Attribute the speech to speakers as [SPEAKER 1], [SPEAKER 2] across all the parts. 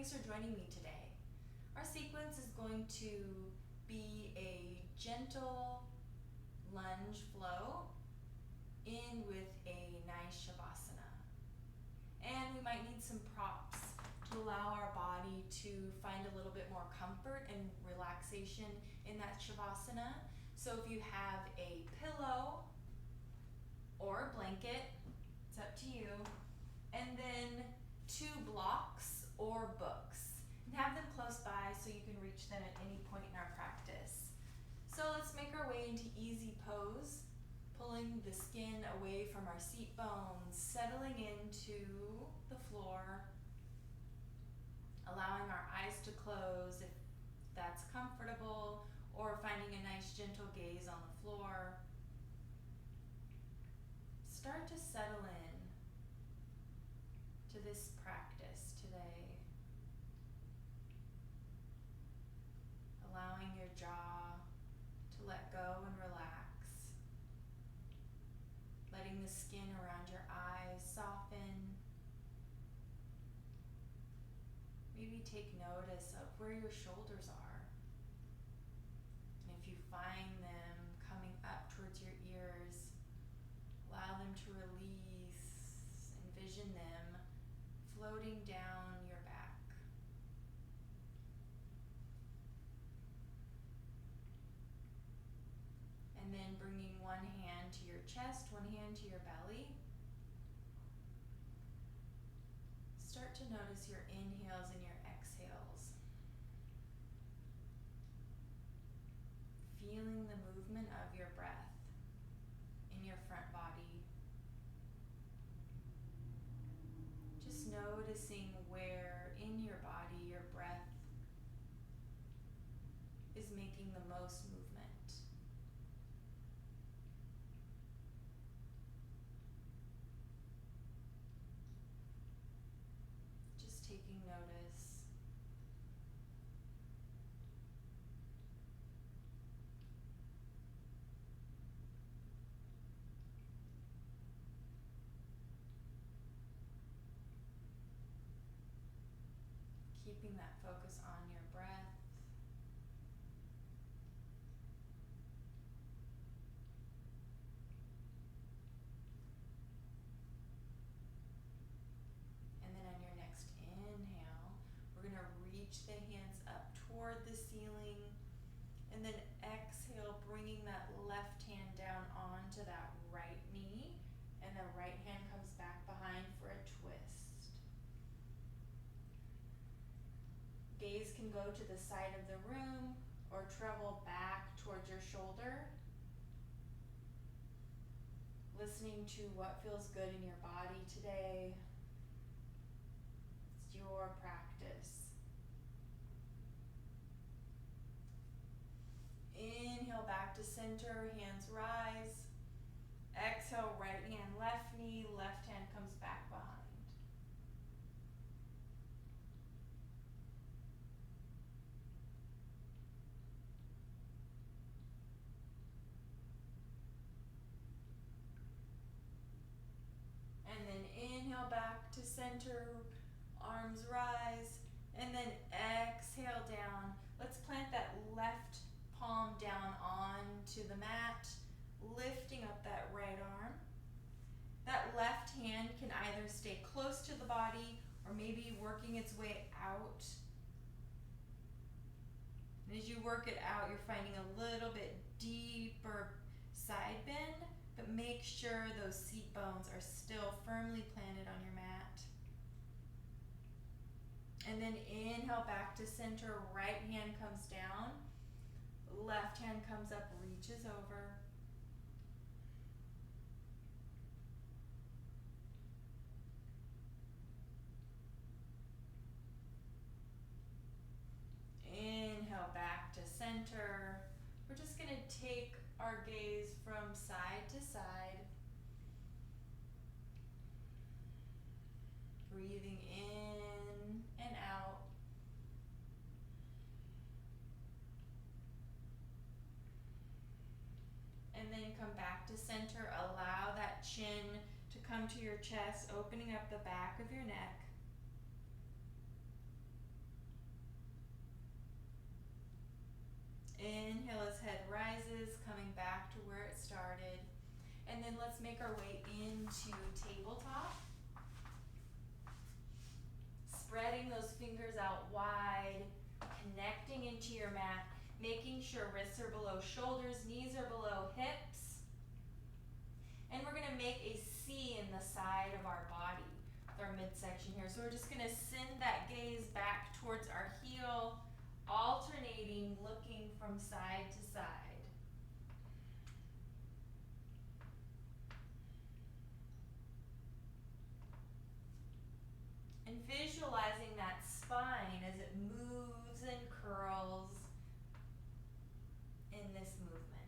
[SPEAKER 1] Thanks for joining me today. Our sequence is going to be a gentle lunge flow in with a nice shavasana. And we might need some props to allow our body to find a little bit more comfort and relaxation in that shavasana. So if you have a pillow or a blanket, it's up to you, and then 2 blocks or books. And have them close by so you can reach them at any point in our practice. So let's make our way into easy pose, pulling the skin away from our seat bones, settling into the floor, allowing our eyes to close if that's comfortable, or finding a nice gentle gaze on the floor. Start to settle in to this practice today. Allowing your jaw to let go and relax. Letting the skin around your eyes soften. Maybe take notice of where your shoulders are. And if you find them coming up towards your ears, allow them to release. Envision them floating down your back. And then bringing one hand to your chest, one hand to your belly. Start to notice your inhales and your exhales. Feeling the movement of your breath in your front body. Just noticing where in your body your breath is making the most movement. Just taking notice. Keeping that focus on your breath. And then on your next inhale, we're going to reach the hands up toward the ceiling. And then exhale, bringing that left hand down onto that right knee. And the right hand comes back behind for a twist. Gaze can go to the side of the room or travel back towards your shoulder. Listening to what feels good in your body today. It's your practice. Inhale back to center, hands rise. Exhale, right hand, left knee, left hand comes back behind. And then inhale back to center, arms rise, and then exhale down. Let's plant that left palm down onto the mat, lifting up that right arm. That left hand can either stay close to the body or maybe working its way out. And as you work it out, you're finding a little bit deeper side bend, but make sure those seat bones are still firmly planted on your mat. And then inhale back to center, right hand comes down, left hand comes up, reaches over. Inhale back to center. We're just going to take our gaze from side to side. Breathing in and out. And then come back to center. Allow that chin to come to your chest, opening up the back of your neck. then let's make our way into tabletop. Spreading those fingers out wide, connecting into your mat, making sure wrists are below shoulders, knees are below hips. And we're gonna make a C in the side of our body with our midsection here. So we're just gonna send that gaze back towards our heel, alternating, looking from side to side. And visualizing that spine as it moves and curls in this movement.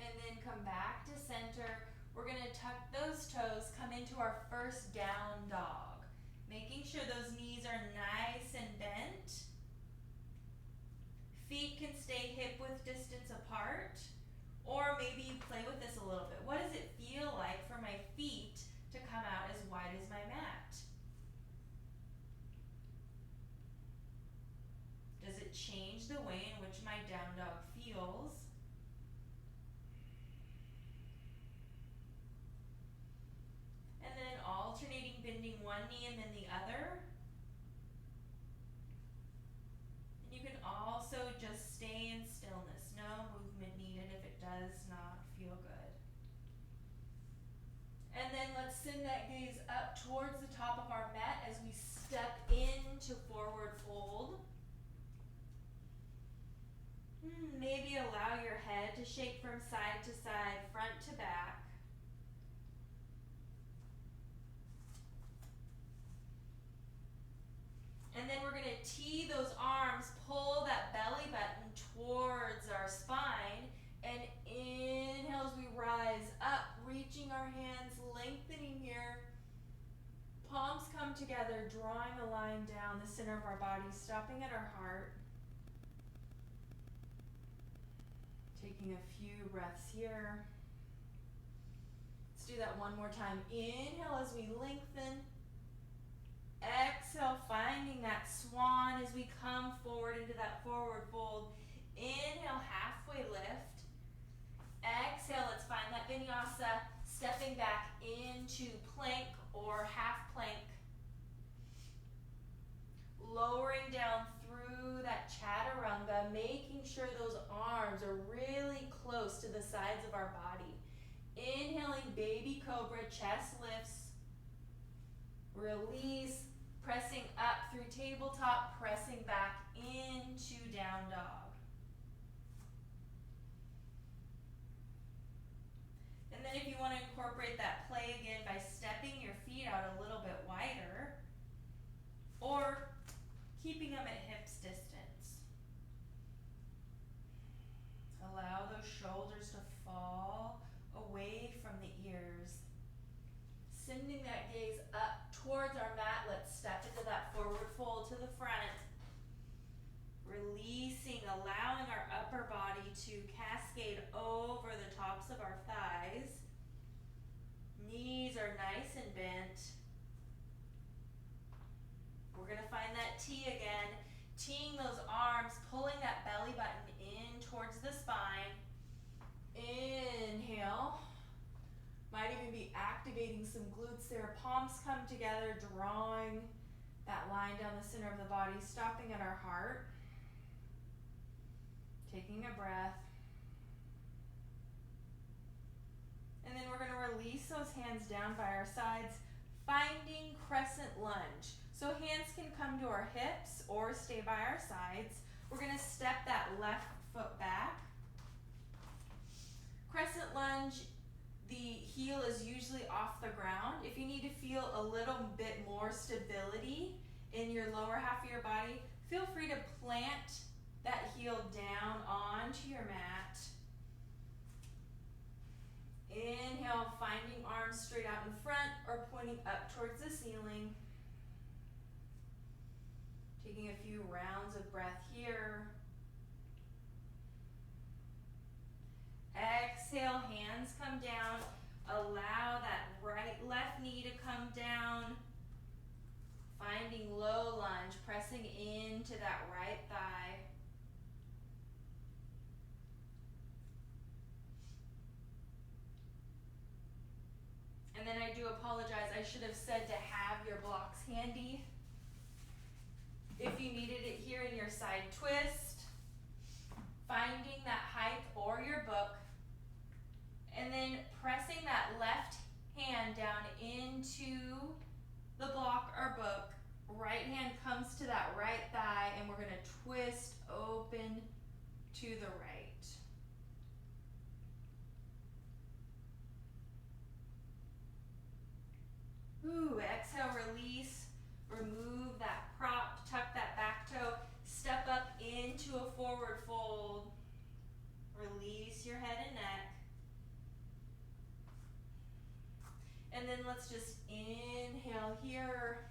[SPEAKER 1] And then come back to center. We're gonna tuck those toes, come into our first down dog. Making sure those knees are nice and bent. Feet can stay hip width distance apart. Or maybe you play with this a little bit. What does it feel like for my feet to come out as wide as my mat? Does it change the way in which my down dog feels? And then alternating, bending one knee and then the other. And you can also just stay in stillness. No movement needed if it does not feel good. And then let's send that gaze up towards the top of our mat as we step into forward fold. Maybe allow your head to shake from side to side, front to back. And then we're going to tee those arms, pull that belly button towards our spine, and inhale as we rise up, reaching our hands, lengthening here. Palms come together, drawing a line down the center of our body, stopping at our heart. Taking a few breaths here. Let's do that one more time. Inhale as we lengthen. Exhale, finding that swan as we come forward into that forward fold. Inhale, halfway lift. Exhale, let's find that vinyasa, stepping back into plank or half plank. Lowering down through that chaturanga, making sure those arms are really close to the sides of our body. Inhaling, baby cobra, chest lifts. Release, pressing up through tabletop, pressing back into down dog. And then if you want to incorporate that play again by stepping your feet out a little bit wider, or keeping them at hips distance. Allow those shoulders to fall away from the ears. Sending that gaze up towards our mat. Let's step into that forward fold to the front. Releasing, allowing our upper body to cascade over the tops of our thighs. Knees are nice and bent. We're going to find that T again. Teeing those arms, pulling that belly button in towards the spine. Inhale. Might even be activating some glutes there. Palms come together, drawing that line down the center of the body, stopping at our heart. Taking a breath. And then we're going to release those hands down by our sides, finding crescent lunge. So hands can come to our hips or stay by our sides. We're going to step that left foot back. Crescent lunge, the heel is usually off the ground. If you need to feel a little bit more stability in your lower half of your body, feel free to plant that heel down onto your mat. Inhale, finding arms straight out in front or pointing up towards the ceiling. Taking a few rounds of breath here. Exhale, hands come down. Allow that left knee to come down. Finding low lunge, pressing into that right thigh. And then I do apologize, I should have said to have your blocks handy. If you needed it here in your side twist, finding that height or your book, and then pressing that left hand down into the block or book. Right hand comes to that right thigh, and we're gonna twist open to the right. Ooh, exhale, release, remove that prop, tuck that back toe, step up into a forward fold. Release your head and neck. And then let's just inhale here,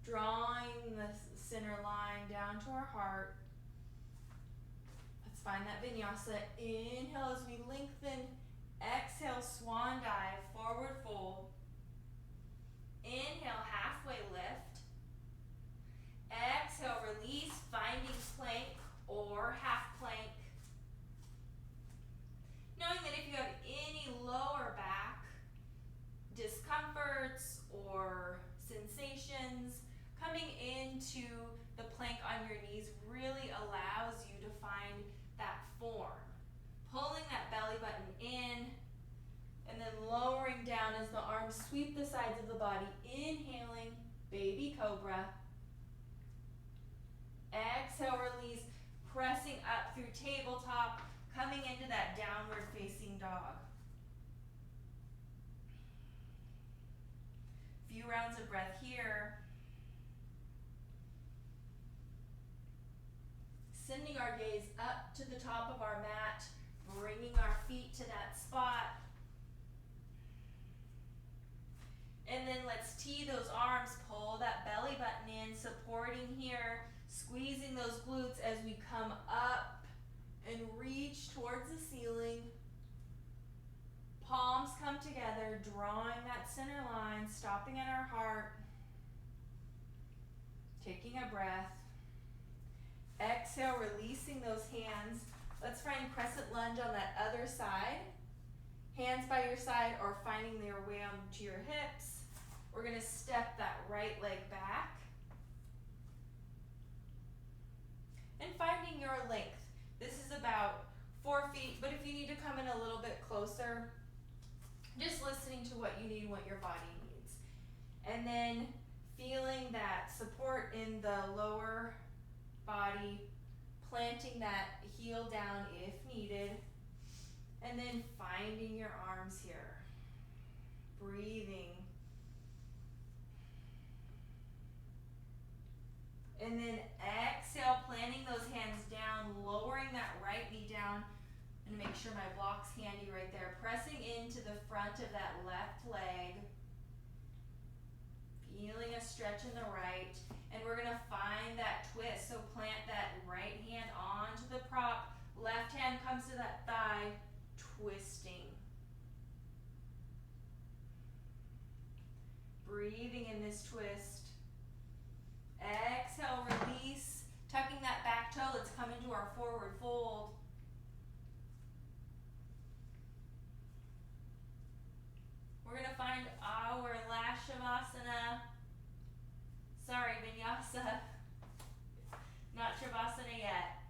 [SPEAKER 1] drawing the center line down to our heart. Let's find that vinyasa. Inhale as we lengthen. Exhale, swan dive, forward fold. Inhale, halfway lift. Exhale, release, finding plank or half plank. Knowing that if you have any lower back discomforts or sensations, coming into the plank on your knees really allows you to find that form. Pulling that belly button in, and then lowering down as the arms sweep the sides of the body. Inhaling, baby cobra. Exhale, release, pressing up through tabletop, coming into that downward facing dog. Few rounds of breath here. Sending our gaze up to the top of our mat, bringing our feet to that spot. And then let's tee those arms, pull that belly button in, supporting here, squeezing those glutes as we come up and reach towards the ceiling. Palms come together, drawing that center line, stopping at our heart. Taking a breath. Exhale, releasing those hands. Let's find crescent lunge on that other side. Hands by your side or finding their way onto your hips. We're gonna step that right leg back. And finding your length. This is about 4 feet, but if you need to come in a little bit closer, just listening to what you need, what your body needs. And then feeling that support in the lower body, planting that heel down if needed, and then finding your arms here. Breathing. And then exhale, planting those hands down, lowering that right knee down, and make sure my block's handy right there. Pressing into the front of that left leg. Feeling a stretch in the right. And we're gonna find that twist. So plant that right hand onto the prop. Left hand comes to that thigh, twisting. Breathing in this twist. Exhale, release, tucking that back toe. Let's come into our forward fold. We're gonna find our last Shavasana. Sorry, Vinyasa. Not Shavasana yet.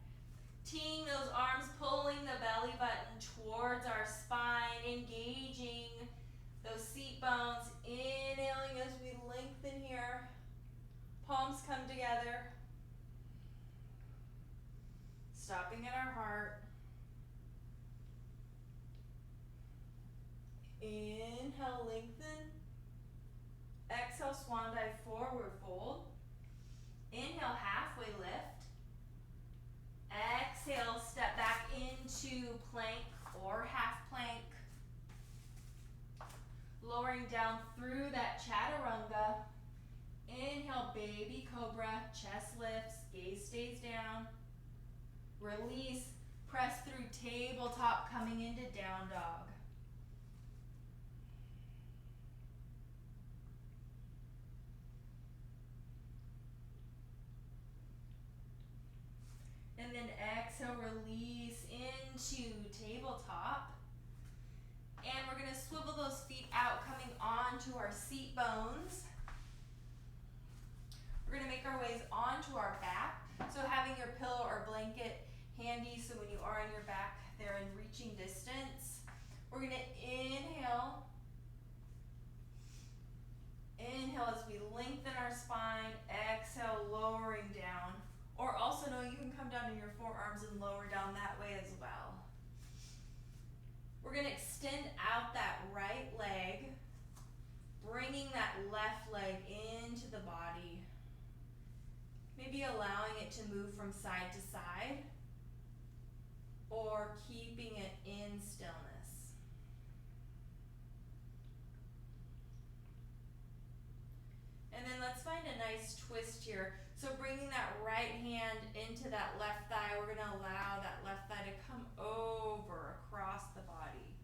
[SPEAKER 1] Teeing those arms, pulling the belly button towards our spine, engaging those seat bones, inhaling as we lengthen here. Palms come together. Stopping at our heart. Inhale, lengthen. Exhale, swan dive, forward fold. Inhale, halfway lift. Exhale, step back into plank or half plank. Lowering down through that chaturanga. Inhale, baby cobra, chest lifts, gaze stays down. Release, press through tabletop, coming into down dog. And then exhale, release into tabletop. And we're gonna swivel those feet out onto our seat bones. We're going to make our ways onto our back. So having your pillow or blanket handy so when you are on your back, they're in reaching distance. We're going to inhale. Inhale as we lengthen our spine. Exhale, lowering down. Or also know you can come down in your forearms and lower down that way as well. We're going to extend out that right leg, bringing that left leg into the body. Maybe allowing it to move from side to side or keeping it in stillness. And then let's find a nice twist here. So bringing that right hand into that left thigh, we're going to allow that left thigh to come over across the body.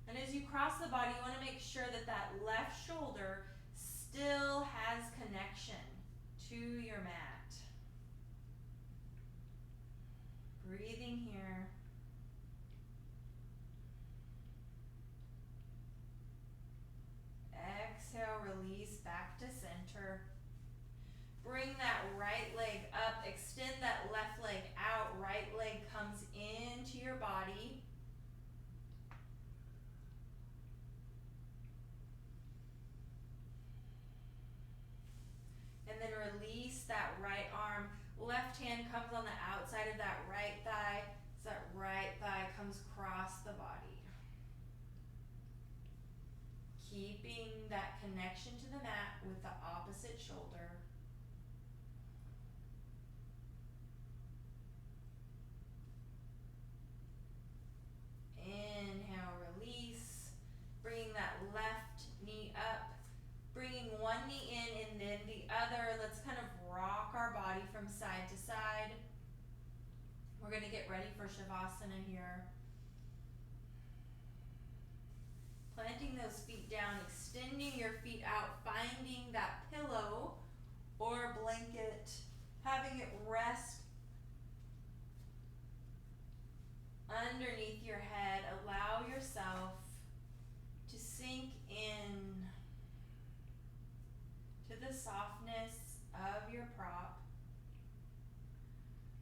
[SPEAKER 1] And as you cross the body, you want to make sure that that left shoulder still has connection to your mat. Breathing here. Exhale, release back to center. Bring that right leg up, extend that left leg out, right leg comes into your body. And then release that right arm. Left hand comes on the outside of that right thigh, so that right thigh comes across the body. Keeping that connection to the mat with the opposite shoulder. Inhale, release. Bringing that left knee up. Bringing one knee in and then the other. Let's kind of rock our body from side to side. We're going to get ready for Shavasana here. Planting those feet down, extending your feet out, finding that pillow or blanket, having it rest underneath your head. Allow yourself to sink in to the softness of your prop,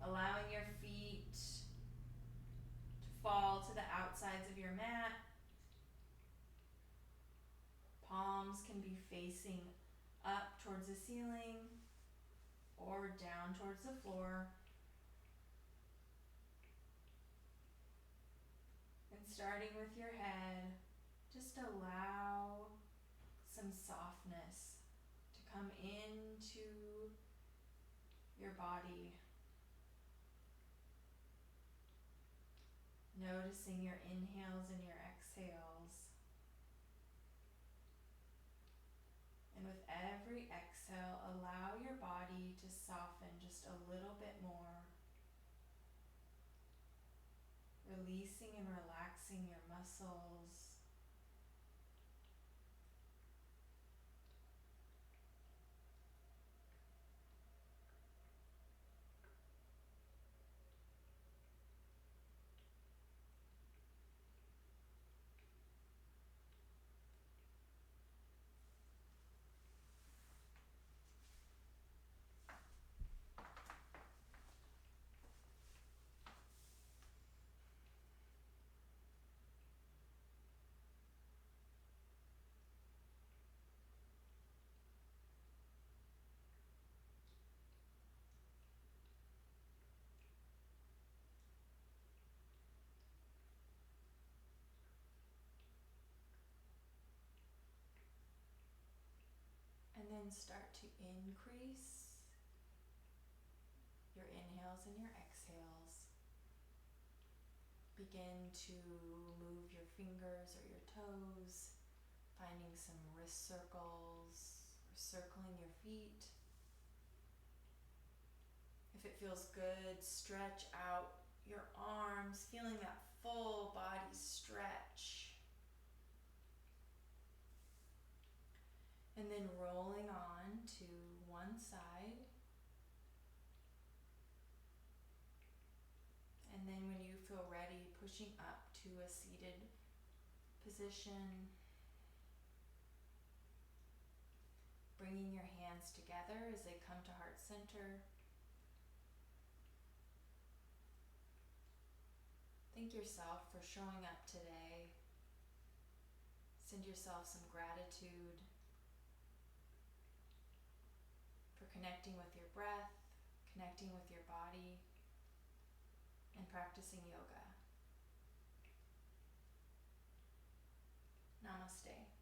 [SPEAKER 1] allowing your feet to fall to the outsides of your mat. Palms can be facing up towards the ceiling or down towards the floor. And starting with your head, just allow some softness to come into your body. Noticing your inhales and your exhales. And with every exhale, allow your body to soften just a little bit more. Releasing and relaxing your muscles. And then start to increase your inhales and your exhales. Begin to move your fingers or your toes, finding some wrist circles or circling your feet. If it feels good, stretch out your arms, feeling that full body stretch. And then rolling on to one side. And then when you feel ready, pushing up to a seated position. Bringing your hands together as they come to heart center. Thank yourself for showing up today. Send yourself some gratitude for connecting with your breath, connecting with your body, and practicing yoga. Namaste.